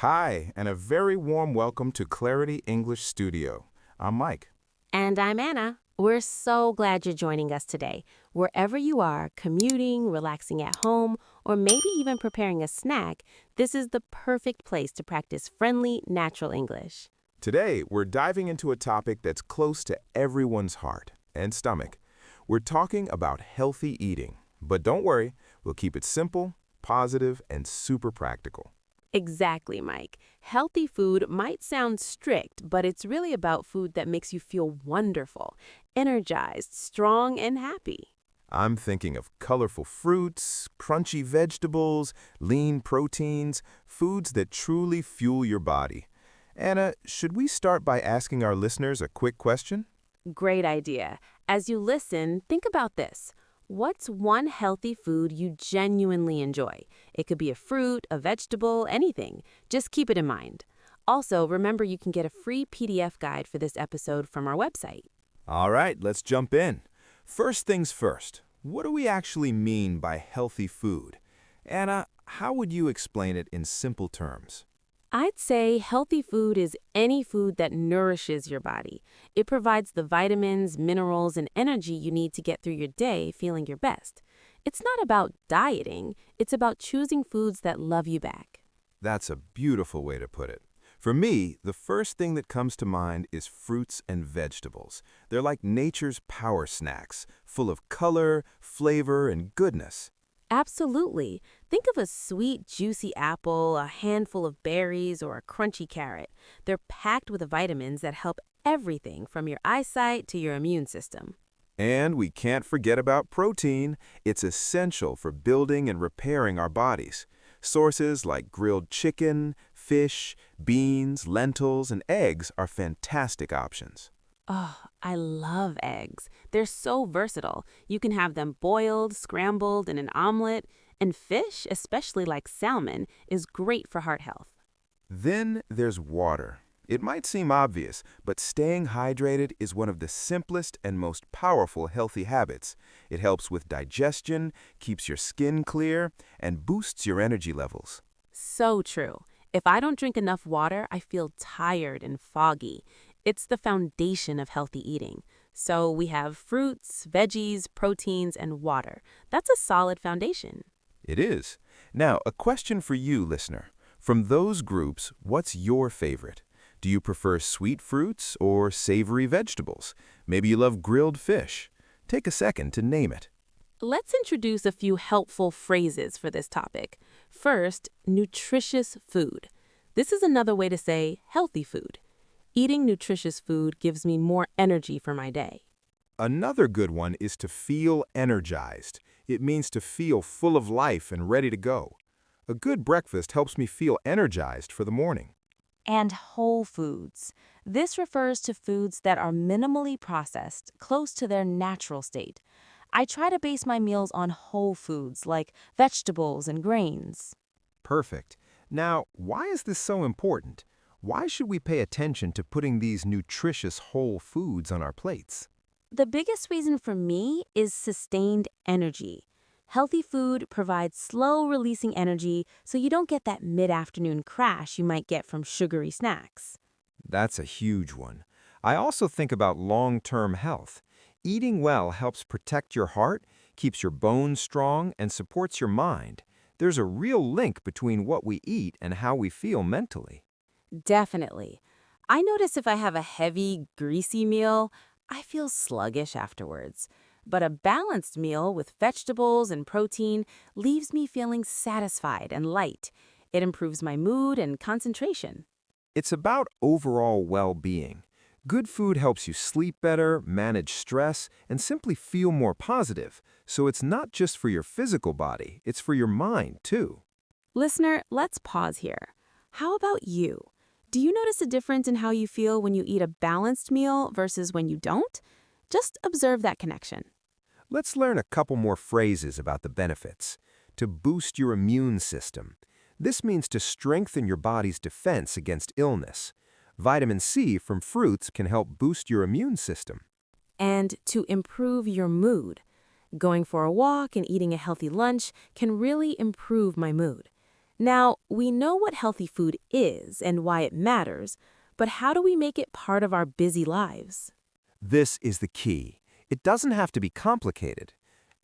Hi, and a very warm welcome to Clarity English Studio. I'm Mike. And I'm Anna. We're so glad you're joining us today. Wherever you are, commuting, relaxing at home, or maybe even preparing a snack, this is the perfect place to practice friendly, natural English. Today, we're diving into a topic that's close to everyone's heart and stomach. We're talking about healthy eating. But don't worry, we'll keep it simple, positive, and super practical. Exactly, Mike. Healthy food might sound strict, but it's really about food that makes you feel wonderful, energized, strong, and happy. I'm thinking of colorful fruits, crunchy vegetables, lean proteins, foods that truly fuel your body. Anna, should we start by asking our listeners a quick question? Great idea. As you listen, think about this. What's one healthy food you genuinely enjoy? It could be a fruit, a vegetable, anything. Just keep it in mind. Also, remember you can get a free PDF guide for this episode from our website. All right, let's jump in. First things first, what do we actually mean by healthy food? Anna, how would you explain it in simple terms? I'd say healthy food is any food that nourishes your body. It provides the vitamins, minerals, and energy you need to get through your day feeling your best. It's not about dieting, it's about choosing foods that love you back. That's a beautiful way to put it. For me, the first thing that comes to mind is fruits and vegetables. They're like nature's power snacks, full of color, flavor, and goodness. Absolutely. Think of a sweet, juicy apple, a handful of berries, or a crunchy carrot. They're packed with vitamins that help everything from your eyesight to your immune system. And we can't forget about protein. It's essential for building and repairing our bodies. Sources like grilled chicken, fish, beans, lentils, and eggs are fantastic options. Oh, I love eggs. They're so versatile. You can have them boiled, scrambled, in an omelet, and fish, especially like salmon, is great for heart health. Then there's water. It might seem obvious, but staying hydrated is one of the simplest and most powerful healthy habits. It helps with digestion, keeps your skin clear, and boosts your energy levels. So true. If I don't drink enough water, I feel tired and foggy. It's the foundation of healthy eating. So we have fruits, veggies, proteins, and water. That's a solid foundation. It is. Now, a question for you, listener. From those groups, what's your favorite? Do you prefer sweet fruits or savory vegetables? Maybe you love grilled fish. Take a second to name it. Let's introduce a few helpful phrases for this topic. First, nutritious food. This is another way to say healthy food. Eating nutritious food gives me more energy for my day. Another good one is to feel energized. It means to feel full of life and ready to go. A good breakfast helps me feel energized for the morning. And whole foods. This refers to foods that are minimally processed, close to their natural state. I try to base my meals on whole foods like vegetables and grains. Perfect. Now, why is this so important? Why should we pay attention to putting these nutritious whole foods on our plates? The biggest reason for me is sustained energy. Healthy food provides slow releasing energy so you don't get that mid afternoon crash you might get from sugary snacks. That's a huge one. I also think about long-term health. Eating well helps protect your heart, keeps your bones strong, and supports your mind. There's a real link between what we eat and how we feel mentally. Definitely. I notice if I have a heavy, greasy meal, I feel sluggish afterwards. But a balanced meal with vegetables and protein leaves me feeling satisfied and light. It improves my mood and concentration. It's about overall well-being. Good food helps you sleep better, manage stress, and simply feel more positive. So it's not just for your physical body, it's for your mind too. Listener, let's pause here. How about you? Do you notice a difference in how you feel when you eat a balanced meal versus when you don't? Just observe that connection. Let's learn a couple more phrases about the benefits. To boost your immune system. This means to strengthen your body's defense against illness. Vitamin C from fruits can help boost your immune system. And to improve your mood. Going for a walk and eating a healthy lunch can really improve my mood. Now, we know what healthy food is and why it matters, but how do we make it part of our busy lives? This is the key. It doesn't have to be complicated.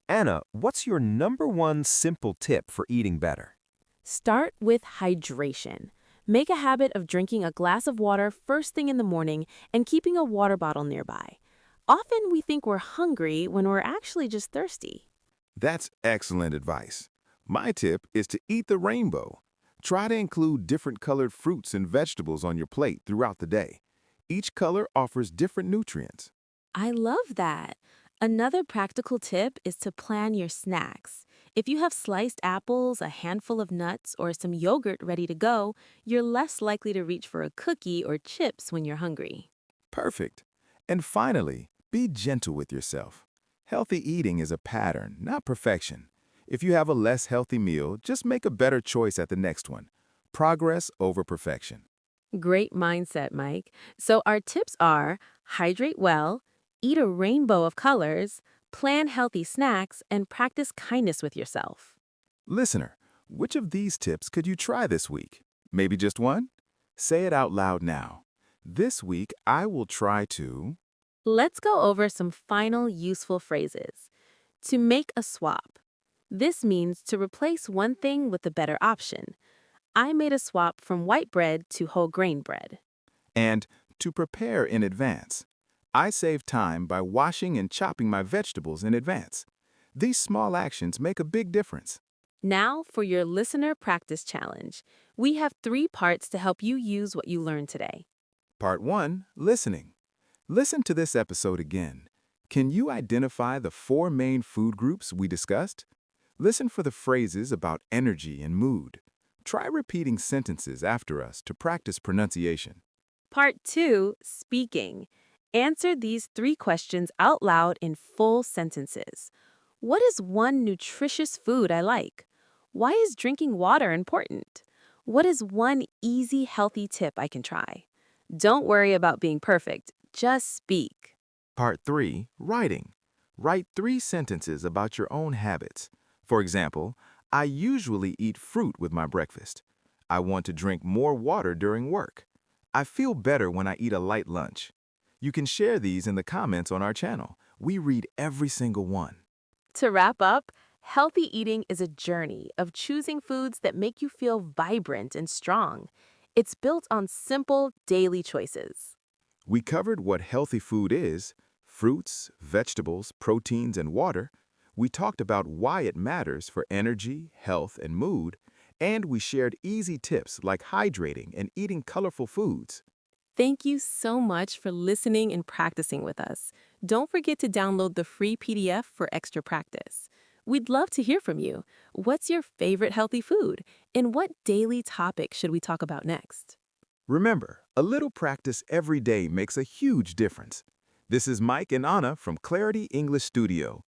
Anna, what's your #1 simple tip for eating better? Start with hydration. Make a habit of drinking a glass of water first thing in the morning and keeping a water bottle nearby. Often we think we're hungry when we're actually just thirsty. That's excellent advice. My tip is to eat the rainbow. Try to include different colored fruits and vegetables on your plate throughout the day. Each color offers different nutrients. I love that. Another practical tip is to plan your snacks. If you have sliced apples, a handful of nuts, or some yogurt ready to go, you're less likely to reach for a cookie or chips when you're hungry. Perfect. And finally, be gentle with yourself. Healthy eating is a pattern, not perfection. If you have a less healthy meal, just make a better choice at the next one. Progress over perfection. Great mindset, Mike. So our tips are hydrate well, eat a rainbow of colors, plan healthy snacks, and practice kindness with yourself. Listener, which of these tips could you try this week? Maybe just one? Say it out loud now. This week, I will try to... Let's go over some final useful phrases. To make a swap. This means to replace one thing with a better option. I made a swap from white bread to whole grain bread. And to prepare in advance. I save time by washing and chopping my vegetables in advance. These small actions make a big difference. Now for your listener practice challenge. We have 3 parts to help you use what you learned today. Part 1. Listening. Listen to this episode again. Can you identify the 4 main food groups we discussed? Listen for the phrases about energy and mood. Try repeating sentences after us to practice pronunciation. Part 2, speaking. Answer these 3 questions out loud in full sentences. What is one nutritious food I like? Why is drinking water important? What is one easy, healthy tip I can try? Don't worry about being perfect. Just speak. Part 3. Writing. Write 3 sentences about your own habits. For example, I usually eat fruit with my breakfast. I want to drink more water during work. I feel better when I eat a light lunch. You can share these in the comments on our channel. We read every single one. To wrap up, healthy eating is a journey of choosing foods that make you feel vibrant and strong. It's built on simple, daily choices. We covered what healthy food is: fruits, vegetables, proteins, and water. We talked about why it matters for energy, health, and mood. And we shared easy tips like hydrating and eating colorful foods. Thank you so much for listening and practicing with us. Don't forget to download the free PDF for extra practice. We'd love to hear from you. What's your favorite healthy food? And what daily topic should we talk about next? Remember, a little practice every day makes a huge difference. This is Mike and Anna from Clarity English Studio.